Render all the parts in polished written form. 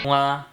동아,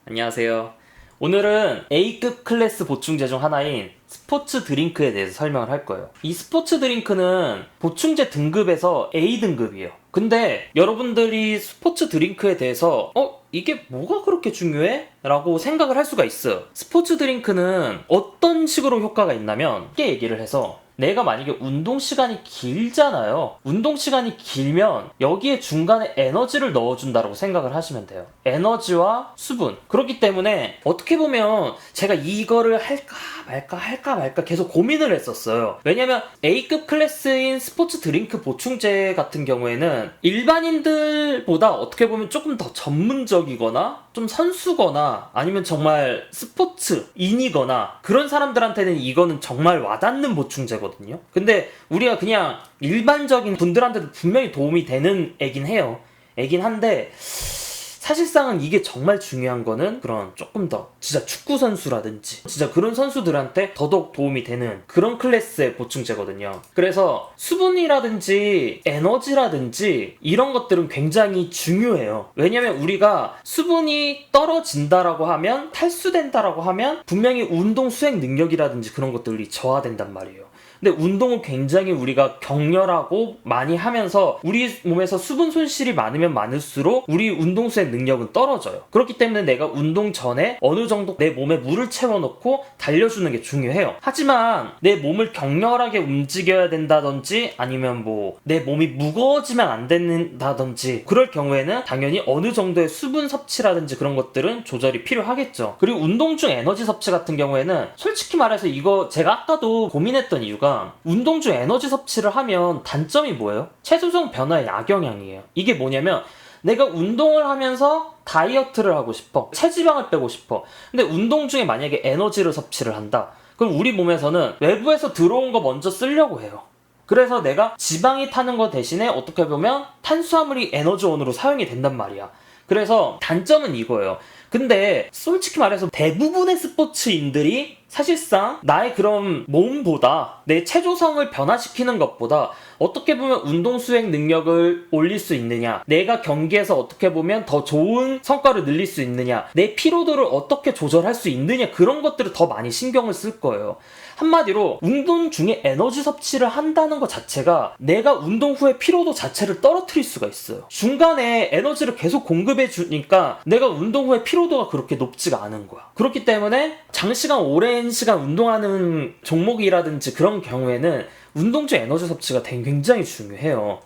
안녕하세요. 오늘은 A급 클래스 보충제 중 하나인 스포츠 드링크에 대해서 설명을 할 거예요. 이 스포츠 드링크는 보충제 등급에서 A등급이에요. 근데 여러분들이 스포츠 드링크에 대해서 이게 뭐가 그렇게 중요해? 라고 생각을 할 수가 있어요. 스포츠 드링크는 어떤 식으로 효과가 있냐면 쉽게 얘기를 해서 내가 만약에 운동 시간이 길잖아요. 운동 시간이 길면 여기에 중간에 에너지를 넣어준다고 생각을 하시면 돼요. 에너지와 수분. 그렇기 때문에 어떻게 보면 제가 이거를 할까 말까 계속 고민을 했었어요. 왜냐면 A급 클래스인 스포츠 드링크 보충제 같은 경우에는 일반인들보다 어떻게 보면 조금 더 전문적이거나 좀 선수거나 아니면 정말 스포츠인이거나 그런 사람들한테는 이거는 정말 와닿는 보충제거든요. 근데 우리가 그냥 일반적인 분들한테도 분명히 도움이 되는 애긴 해요. 애긴 한데 사실상은 이게 정말 중요한 거는 그런 조금 더 진짜 축구 선수라든지 진짜 그런 선수들한테 더더욱 도움이 되는 그런 클래스의 보충제거든요. 그래서 수분이라든지 에너지라든지 이런 것들은 굉장히 중요해요. 왜냐면 우리가 수분이 떨어진다라고 하면 탈수된다라고 하면 분명히 운동 수행 능력이라든지 그런 것들이 저하된단 말이에요. 근데 운동은 굉장히 우리가 격렬하고 많이 하면서 우리 몸에서 수분 손실이 많으면 많을수록 우리 운동 수행 능력은 떨어져요. 그렇기 때문에 내가 운동 전에 어느 정도 내 몸에 물을 채워놓고 달려주는 게 중요해요. 하지만 내 몸을 격렬하게 움직여야 된다든지 아니면 내 몸이 무거워지면 안 된다든지 그럴 경우에는 당연히 어느 정도의 수분 섭취라든지 그런 것들은 조절이 필요하겠죠. 그리고 운동 중 에너지 섭취 같은 경우에는 솔직히 말해서 이거 제가 아까도 고민했던 이유가 운동 중 에너지 섭취를 하면 단점이 뭐예요? 체중성 변화에 악영향이에요. 이게 뭐냐면 내가 운동을 하면서 다이어트를 하고 싶어. 체지방을 빼고 싶어. 근데 운동 중에 만약에 에너지를 섭취를 한다. 그럼 우리 몸에서는 외부에서 들어온 거 먼저 쓰려고 해요. 그래서 내가 지방이 타는 거 대신에 어떻게 보면 탄수화물이 에너지원으로 사용이 된단 말이야. 그래서 단점은 이거예요. 근데 솔직히 말해서 대부분의 스포츠인들이 사실상 나의 그런 몸보다 내 체조성을 변화시키는 것보다 어떻게 보면 운동 수행 능력을 올릴 수 있느냐, 내가 경기에서 어떻게 보면 더 좋은 성과를 늘릴 수 있느냐, 내 피로도를 어떻게 조절할 수 있느냐, 그런 것들을 더 많이 신경을 쓸 거예요. 한마디로 운동 중에 에너지 섭취를 한다는 것 자체가 내가 운동 후에 피로도 자체를 떨어뜨릴 수가 있어요. 중간에 에너지를 계속 공급해 주니까 내가 운동 후에 피로도가 그렇게 높지가 않은 거야. 그렇기 때문에 장시간 오랜 시간 운동하는 종목이라든지 그런 경우에는 운동 중 에너지 섭취가 굉장히 중요해요.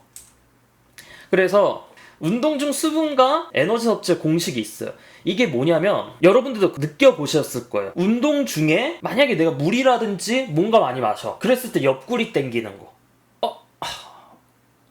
그래서 운동 중 수분과 에너지 섭취의 공식이 있어요. 이게 뭐냐면 여러분들도 느껴보셨을 거예요. 운동 중에 만약에 내가 물이라든지 뭔가 많이 마셔. 그랬을 때 옆구리 땡기는 거.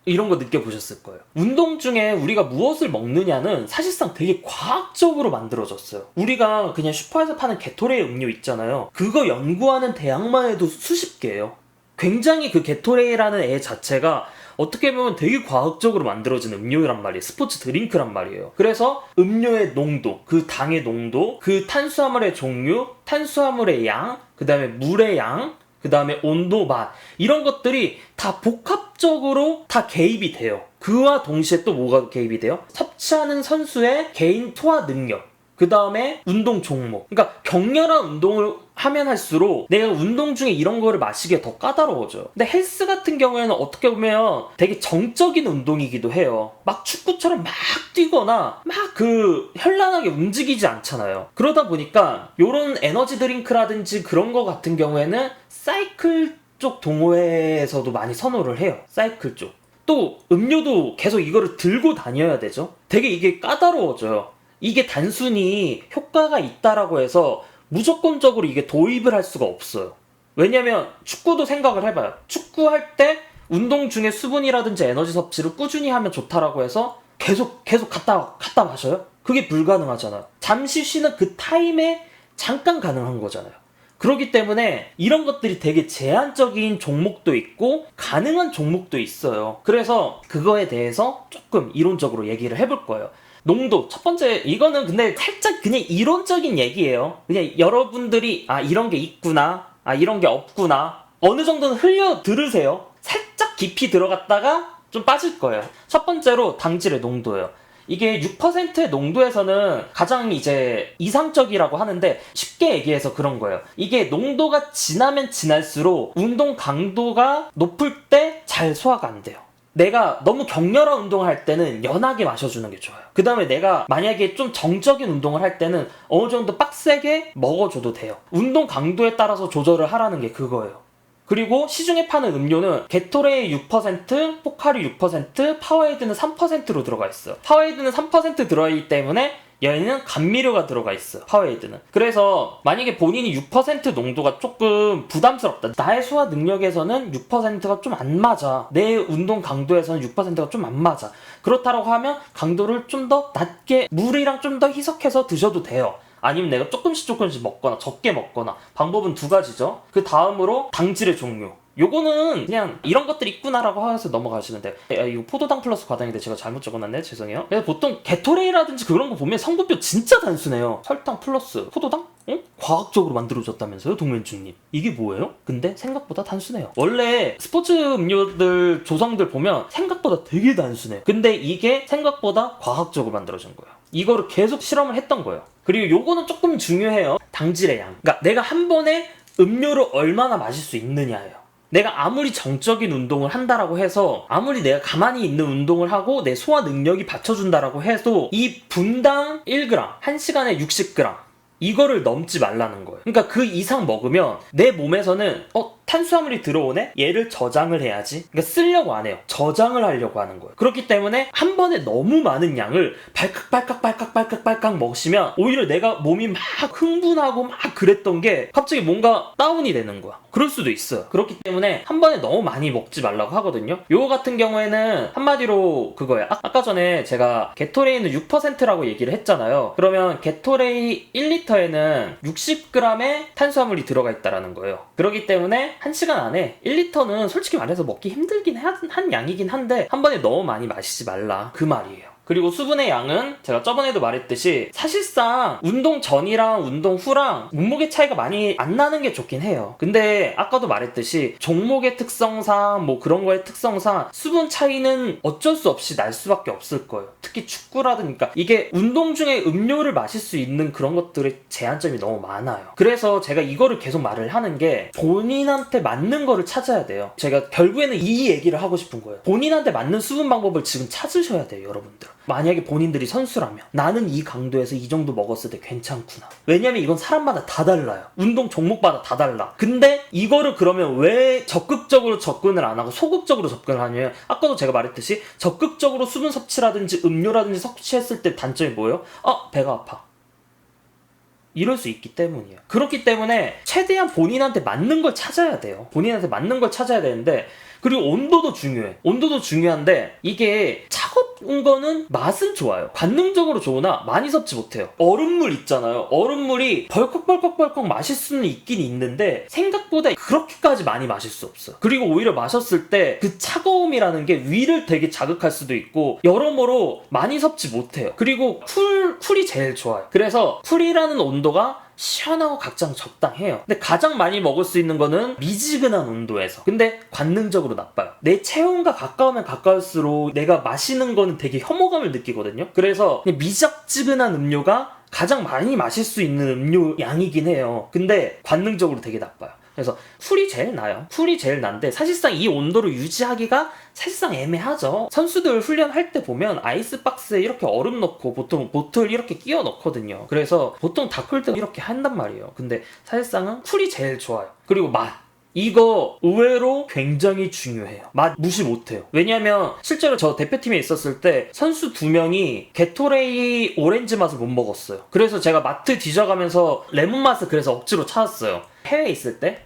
이런 거 느껴보셨을 거예요. 운동 중에 우리가 무엇을 먹느냐는 사실상 되게 과학적으로 만들어졌어요. 우리가 그냥 슈퍼에서 파는 게토레이 음료 있잖아요. 그거 연구하는 대학만 해도 수십 개예요. 굉장히 그 게토레이라는 애 자체가 어떻게 보면 되게 과학적으로 만들어진 음료란 말이에요. 스포츠 드링크란 말이에요. 그래서 음료의 농도, 그 당의 농도, 그 탄수화물의 종류, 탄수화물의 양, 그 다음에 물의 양, 그 다음에 온도, 맛 이런 것들이 다 복합적으로 다 개입이 돼요. 그와 동시에 또 뭐가 개입이 돼요? 섭취하는 선수의 개인 소화 능력, 그 다음에 운동 종목. 그러니까 격렬한 운동을 하면 할수록 내가 운동 중에 이런 거를 마시기가 더 까다로워져요. 근데 헬스 같은 경우에는 어떻게 보면 되게 정적인 운동이기도 해요. 막 축구처럼 막 뛰거나 막 현란하게 움직이지 않잖아요. 그러다 보니까 요런 에너지 드링크라든지 그런 거 같은 경우에는 사이클 쪽 동호회에서도 많이 선호를 해요. 사이클 쪽. 또 음료도 계속 이거를 들고 다녀야 되죠. 되게 이게 까다로워져요. 이게 단순히 효과가 있다라고 해서 무조건적으로 이게 도입을 할 수가 없어요. 왜냐면 축구도 생각을 해봐요. 축구할 때 운동 중에 수분이라든지 에너지 섭취를 꾸준히 하면 좋다라고 해서 계속 갔다 마셔요? 그게 불가능하잖아요. 잠시 쉬는 그 타임에 잠깐 가능한 거잖아요. 그렇기 때문에 이런 것들이 되게 제한적인 종목도 있고 가능한 종목도 있어요. 그래서 그거에 대해서 조금 이론적으로 얘기를 해볼 거예요. 농도 첫 번째, 이거는 근데 살짝 그냥 이론적인 얘기예요. 그냥 여러분들이 이런 게 있구나, 이런 게 없구나 어느 정도는 흘려 들으세요. 살짝 깊이 들어갔다가 좀 빠질 거예요. 첫 번째로 당질의 농도예요. 이게 6%의 농도에서는 가장 이제 이상적이라고 하는데 쉽게 얘기해서 그런 거예요. 이게 농도가 진하면 진할수록 운동 강도가 높을 때 잘 소화가 안 돼요. 내가 너무 격렬한 운동을 할 때는 연하게 마셔주는 게 좋아요. 그 다음에 내가 만약에 좀 정적인 운동을 할 때는 어느 정도 빡세게 먹어줘도 돼요. 운동 강도에 따라서 조절을 하라는 게 그거예요. 그리고 시중에 파는 음료는 게토레이 6%, 포카리 6%, 파워에이드는 3%로 들어가 있어요. 파워에이드는 3% 들어있기 때문에 얘는 감미료가 들어가 있어요. 파워에이드는. 그래서 만약에 본인이 6% 농도가 조금 부담스럽다. 나의 소화 능력에서는 6%가 좀 안 맞아. 내 운동 강도에서는 6%가 좀 안 맞아. 그렇다고 하면 강도를 좀 더 낮게 물이랑 좀 더 희석해서 드셔도 돼요. 아니면 내가 조금씩 먹거나 적게 먹거나 방법은 두 가지죠. 그 다음으로 당질의 종류. 요거는 그냥 이런 것들이 있구나라고 해서 넘어가시면 돼요. 이거 포도당 플러스 과당인데 제가 잘못 적어놨네. 죄송해요. 그래서 보통 게토레이라든지 그런 거 보면 성분표 진짜 단순해요. 설탕 플러스 포도당? 과학적으로 만들어졌다면서요, 동면주님. 이게 뭐예요? 근데 생각보다 단순해요. 원래 스포츠 음료들 조성들 보면 생각보다 되게 단순해요. 근데 이게 생각보다 과학적으로 만들어진 거예요. 이거를 계속 실험을 했던 거예요. 그리고 요거는 조금 중요해요. 당질의 양. 그러니까 내가 한 번에 음료를 얼마나 마실 수 있느냐예요. 내가 아무리 정적인 운동을 한다라고 해서 아무리 내가 가만히 있는 운동을 하고 내 소화 능력이 받쳐준다라고 해도 이 분당 1g, 1시간에 60g 이거를 넘지 말라는 거예요. 그러니까 그 이상 먹으면 내 몸에서는 탄수화물이 들어오네? 얘를 저장을 해야지. 그러니까 쓰려고 안 해요. 저장을 하려고 하는 거예요. 그렇기 때문에 한 번에 너무 많은 양을 발칵 먹으시면 오히려 내가 몸이 막 흥분하고 막 그랬던 게 갑자기 뭔가 다운이 되는 거야. 그럴 수도 있어요. 그렇기 때문에 한 번에 너무 많이 먹지 말라고 하거든요. 요거 같은 경우에는 한마디로 그거예요. 아까 전에 제가 게토레이는 6%라고 얘기를 했잖아요. 그러면 게토레이 1리터에는 60g의 탄수화물이 들어가 있다라는 거예요. 그렇기 때문에 1시간 안에 1리터는 솔직히 말해서 먹기 힘들긴 한 양이긴 한데 한 번에 너무 많이 마시지 말라 그 말이에요. 그리고 수분의 양은 제가 저번에도 말했듯이 사실상 운동 전이랑 운동 후랑 몸무게 차이가 많이 안 나는 게 좋긴 해요. 근데 아까도 말했듯이 종목의 특성상 뭐 그런 거의 특성상 수분 차이는 어쩔 수 없이 날 수밖에 없을 거예요. 특히 축구라든가 이게 운동 중에 음료를 마실 수 있는 그런 것들의 제한점이 너무 많아요. 그래서 제가 이거를 계속 말을 하는 게 본인한테 맞는 거를 찾아야 돼요. 제가 결국에는 이 얘기를 하고 싶은 거예요. 본인한테 맞는 수분 방법을 지금 찾으셔야 돼요, 여러분들. 만약에 본인들이 선수라면 나는 이 강도에서 이 정도 먹었을 때 괜찮구나. 왜냐면 이건 사람마다 다 달라요. 운동 종목마다 다 달라. 근데 이거를 그러면 왜 적극적으로 접근을 안 하고 소극적으로 접근을 하냐면 아까도 제가 말했듯이 적극적으로 수분 섭취라든지 음료라든지 섭취했을 때 단점이 뭐예요? 배가 아파. 이럴 수 있기 때문이에요. 그렇기 때문에 최대한 본인한테 맞는 걸 찾아야 돼요. 본인한테 맞는 걸 찾아야 되는데 그리고 온도도 중요해. 온도도 중요한데 이게 차가운 거는 맛은 좋아요. 관능적으로 좋으나 많이 섭취 못해요. 얼음물 있잖아요. 얼음물이 벌컥 마실 수는 있긴 있는데 생각보다 그렇게까지 많이 마실 수 없어요. 그리고 오히려 마셨을 때 그 차가움이라는 게 위를 되게 자극할 수도 있고 여러모로 많이 섭취 못해요. 그리고 쿨이 제일 좋아요. 그래서 쿨이라는 온도가 시원하고 각장 적당해요. 근데 가장 많이 먹을 수 있는 거는 미지근한 온도에서. 근데 관능적으로 나빠요. 내 체온과 가까우면 가까울수록 내가 마시는 거는 되게 혐오감을 느끼거든요. 그래서 미적지근한 음료가 가장 많이 마실 수 있는 음료 양이긴 해요. 근데 관능적으로 되게 나빠요. 그래서 쿨이 제일 나요. 쿨이 제일 난데 사실상 이 온도를 유지하기가 사실상 애매하죠. 선수들 훈련할 때 보면 아이스박스에 이렇게 얼음 넣고 보통 보틀 이렇게 끼워 넣거든요. 그래서 보통 다클 때 이렇게 한단 말이에요. 근데 사실상은 쿨이 제일 좋아요. 그리고 맛. 이거 의외로 굉장히 중요해요. 맛 무시 못해요. 왜냐면 실제로 저 대표팀에 있었을 때 선수 2명이 게토레이 오렌지 맛을 못 먹었어요. 그래서 제가 마트 뒤져가면서 레몬 맛을 그래서 억지로 찾았어요. 해외에 있을 때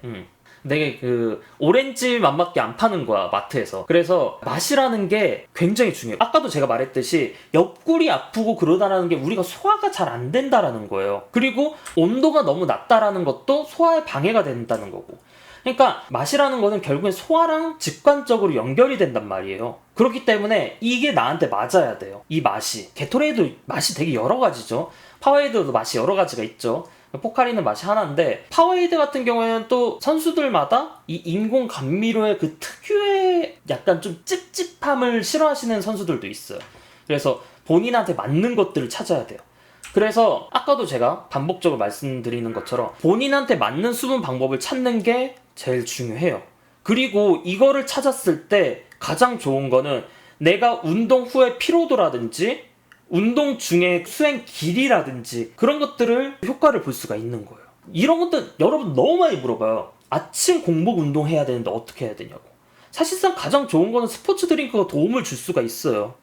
되게 그 오렌지 맛밖에 안 파는 거야, 마트에서. 그래서 맛이라는 게 굉장히 중요해요. 아까도 제가 말했듯이 옆구리 아프고 그러다라는 게 우리가 소화가 잘 안 된다라는 거예요. 그리고 온도가 너무 낮다라는 것도 소화에 방해가 된다는 거고. 그러니까 맛이라는 거는 결국엔 소화랑 직관적으로 연결이 된단 말이에요. 그렇기 때문에 이게 나한테 맞아야 돼요. 이 맛이. 게토레이도 맛이 되게 여러 가지죠. 파워에이드도 맛이 여러 가지가 있죠. 포카리는 맛이 하나인데 파워에이드 같은 경우에는 또 선수들마다 이 인공 감미료의 그 특유의 약간 좀 찝찝함을 싫어하시는 선수들도 있어요. 그래서 본인한테 맞는 것들을 찾아야 돼요. 그래서 아까도 제가 반복적으로 말씀드리는 것처럼 본인한테 맞는 수분 방법을 찾는 게 제일 중요해요. 그리고 이거를 찾았을 때 가장 좋은 거는 내가 운동 후에 피로도라든지 운동 중에 수행 길이라든지 그런 것들을 효과를 볼 수가 있는 거예요. 이런 것들 여러분 너무 많이 물어봐요. 아침 공복 운동해야 되는데 어떻게 해야 되냐고. 사실상 가장 좋은 거는 스포츠 드링크가 도움을 줄 수가 있어요.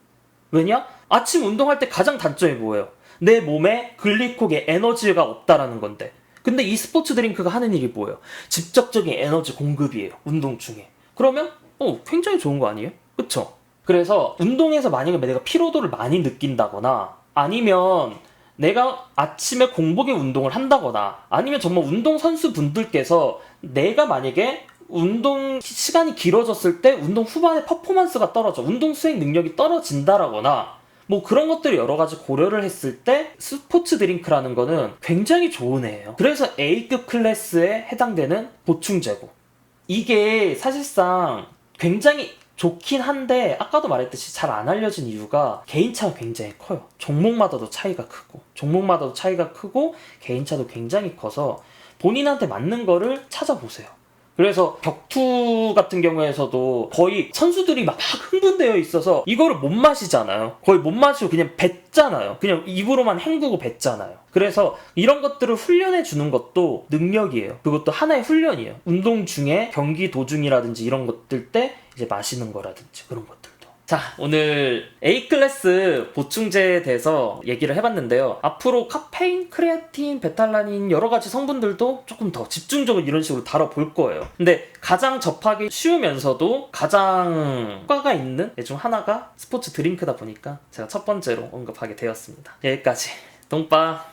왜냐? 아침 운동할 때 가장 단점이 뭐예요? 내 몸에 글리코게 에너지가 없다라는 건데, 근데 이 스포츠 드링크가 하는 일이 뭐예요? 직접적인 에너지 공급이에요. 운동 중에. 그러면 굉장히 좋은 거 아니에요? 그쵸? 그래서 운동에서 만약에 내가 피로도를 많이 느낀다거나 아니면 내가 아침에 공복에 운동을 한다거나 아니면 정말 운동선수 분들께서 내가 만약에 운동 시간이 길어졌을 때 운동 후반에 퍼포먼스가 떨어져, 운동 수행 능력이 떨어진다라거나 뭐 그런 것들을 여러 가지 고려를 했을 때 스포츠 드링크라는 거는 굉장히 좋은 애예요. 그래서 A급 클래스에 해당되는 보충제고, 이게 사실상 굉장히 좋긴 한데 아까도 말했듯이 잘 안 알려진 이유가 개인차가 굉장히 커요. 종목마다도 차이가 크고 개인차도 굉장히 커서 본인한테 맞는 거를 찾아보세요. 그래서 격투 같은 경우에서도 거의 선수들이 막 흥분되어 있어서 이거를 못 마시잖아요. 거의 못 마시고 그냥 뱉잖아요. 그냥 입으로만 헹구고 뱉잖아요. 그래서 이런 것들을 훈련해 주는 것도 능력이에요. 그것도 하나의 훈련이에요. 운동 중에 경기 도중이라든지 이런 것들 때 이제 마시는 거라든지 그런 것들도. 자, 오늘 A클래스 보충제에 대해서 얘기를 해봤는데요. 앞으로 카페인, 크레아틴, 베탈라닌 여러 가지 성분들도 조금 더 집중적으로 이런 식으로 다뤄볼 거예요. 근데 가장 접하기 쉬우면서도 가장 효과가 있는 애 중 하나가 스포츠 드링크다 보니까 제가 첫 번째로 언급하게 되었습니다. 여기까지. 동빠.